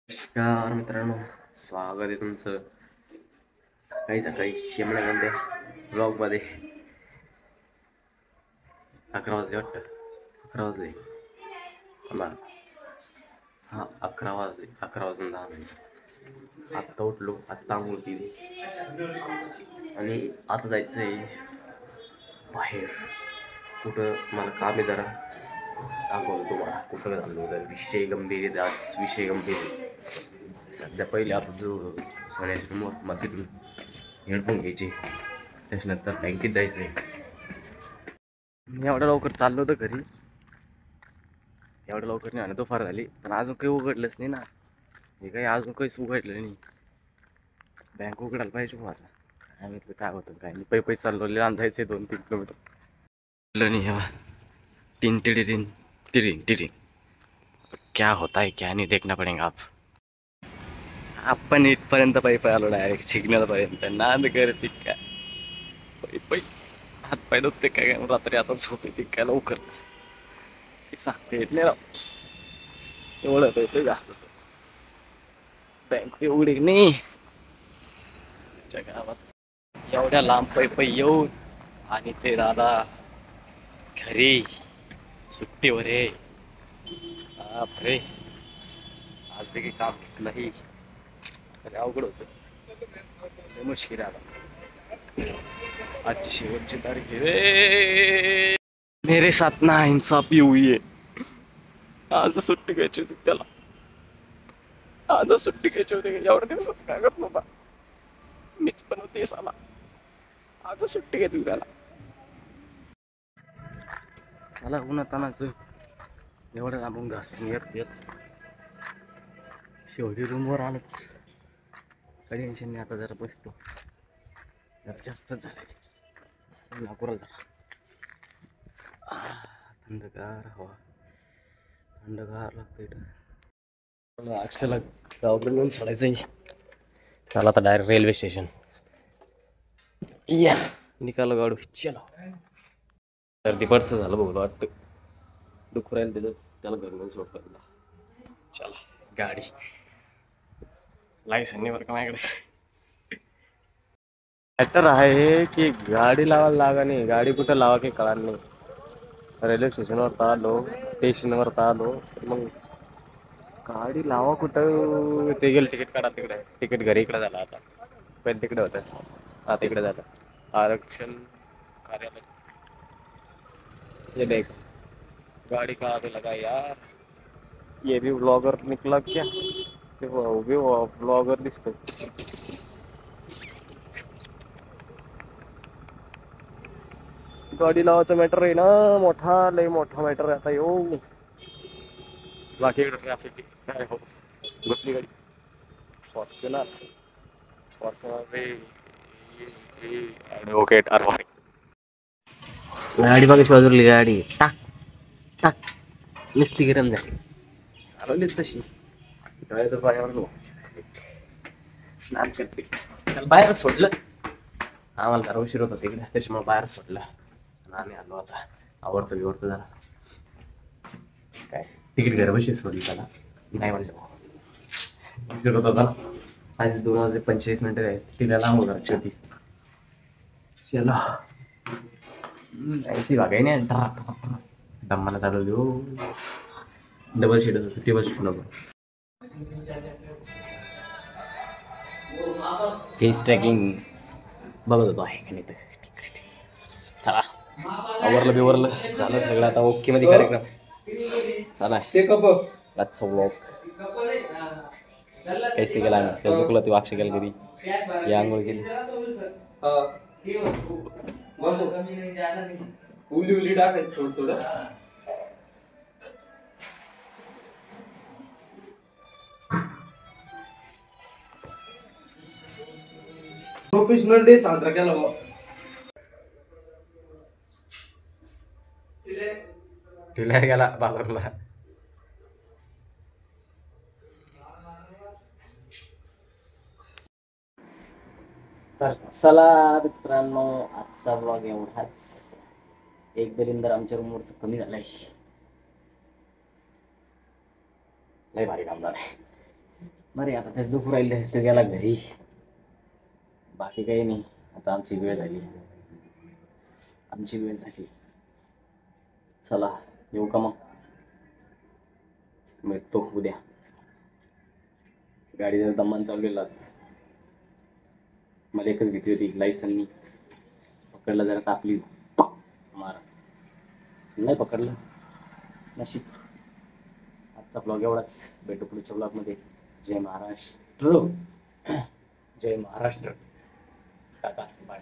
नमस्कार मित्रांनो, स्वागत आहे तुमचं सकाळी सकाळी शेमण्यामध्ये ब्लॉगमध्ये. 11 वाजले वाटतं, 11 वाजले बरं. हां, 11 वाजले, 11 वाजून 10 मिनिट. आत्ता उठलो, आत्ता आंघोळ केली आणि आता जायचं आहे बाहेर. कुठं मला काम आहे जरा, दाखवतो तुम्हाला कुठं झालो. विषय गंभीर आहे आज, विषय गंभीर आहे. सध्या पहिले आपण जो सोन्याच्या रूमवर मग तिथून हेडफोन घ्यायचे, त्याच्यानंतर बँकेत जायचं आहे. मी एवढ्या लवकर चाललो होतं घरी, एवढ्या लवकर नाही आणि दुपार झाली, पण अजून काही उघडलंच नाही ना. हे काही अजून काहीच उघडलं नाही. बँक उघडायला पाहिजे मग आता. काय माहिती काय होतं काय नाही. पै चाललो, लांब जायचं 2-3 किलोमीटर. नहीं है टिन टिडिन टिडिन टिडिन. क्या होता है क्या नहीं देखना पड़ेगा आप. आपण इथपर्यंत पायी आलो डायरेक्ट सिग्नल पर्यंत. नांद करते काय पायी हात पाय दुखते काय रात्री. आता झोप येते काय लवकर सांगते येत नाही राव. एवढं येतोय जास्त. बँक उघडी नाही गावात, एवढ्या लांब पै येऊन आणि ते दादा घरी सुट्टीवर आहे. बापरे, आज बी काही काम नाही तरी अवघड होतं. मुश्किल आहे आता. आजची शेवटची तारीख आहे. मेरे साथ ना इंसाफी हुई है. आज सुट्टी घ्यायची होती त्याला, आज सुट्टी घ्यायची होती. एवढ्या दिवसाच काय करत नव्हता, मीच पण होते साला. आज सुट्टी घेतली त्याला. चला उन्हातानाच एवढं लांबून घासून येत येत शेवटी रूमवर आलोच. काही टेन्शन नाही. आता जरा बसतो, जरा जास्तच झालं नागपुराला जरा. थंडगार हवा, थंडगार लागतं इथं. अक्षरला गावाकडे येऊन सोडायचं आहे. चला आता डायरेक्ट रेल्वे स्टेशन. या निकालो गाडू, चलो. तर बरंच झालं बघलं वाटतं. दुःख राहील त्याचं, त्याला घरी घेऊन सोडतात. चला गाडी लायसन नाही बरं का माझ्याकडे. मॅटर आहे की गाडी लावायला लागा नाही, गाडी कुठं लावा काही कळणार नाही. रेल्वे स्टेशनवर तर आलो, स्टेशनवर तर आलो, मग गाडी लावा कुठं. ते गेलं तिकीट काढा तिकडे, तिकीट घरी इकडे झालं आता. पहिले तिकडे होतं, आता इकडे झालं आरक्षण कार्यालय. ये देख गाड़ी कहाँ पे लगा यार. ये भी ब्लॉगर निकला क्या, ते वो भी ब्लॉगर दिसतो. गाडी लावायचा मॅटर आहे ना मोठा, लय मोठा मॅटर आहे आता यो. बाकी इकडे ट्रॅफिक काय हो, कुठली गाडी फॉर्च्युनर. फॉर्च्युनर ॲडव्होकेट अरे गाडी बघायची बाजूला. गाडी टाक टाक नुसती गिरम झाली, चालवलीच तशी. तर पायावर नाम करते. त्याला बाहेर सोडलं, आम्हाला जरा उशीर होता तिकडे, त्याच्यामुळे बाहेर सोडलं आणि आम्ही आलो आता. आवडतं बिवडतं झाला काय. तिकीट घर बशी सोडली त्याला, नाही म्हणलं उशीर होत होता. आज 2 वाजले 45 आहे. तिला लांब करायची होती. चला ती वागाय नाही दम्माला चालवली हो. डबल शीट होतं, टेबल शीट नको. फेस ट्रॅकिंग बघत होतो आहे का नाही तर. चला आवरलं बिवरलं झालं सगळं आता ओके मध्ये कार्यक्रम. चला आजचा व्लॉग काहीच नाही केला आम्ही. फेसबुकला ती वाक्ष केलं घरी, या आंघोळ केली. उली उली टाकायचं थोडं थोडं. प्रोफेशनल डे साजरा केला बा. टिल्या गेला बाबरला. तर चला मित्रांनो, आजचा ब्लॉग एवढाच. एक दलिंदर आमच्या रूमवरच कमी झालाय, लय भारी काम झालंय. बरे आता तेच दुखू राहिले तो गेला घरी. बाकी काही नाही. आता आमची वेळ झाली. चला येऊ का मग. भेटतो उद्या. गाडी जर दमान चाललेला आज. मला एकच भीती होती लायसननी पकडलं जरा कापली मारा. नाही पकडलं नशीब. आजचा ब्लॉग एवढाच. भेटू पुढच्या ब्लॉगमध्ये. जय महाराष्ट्र. जय महाराष्ट्र. Tata bye.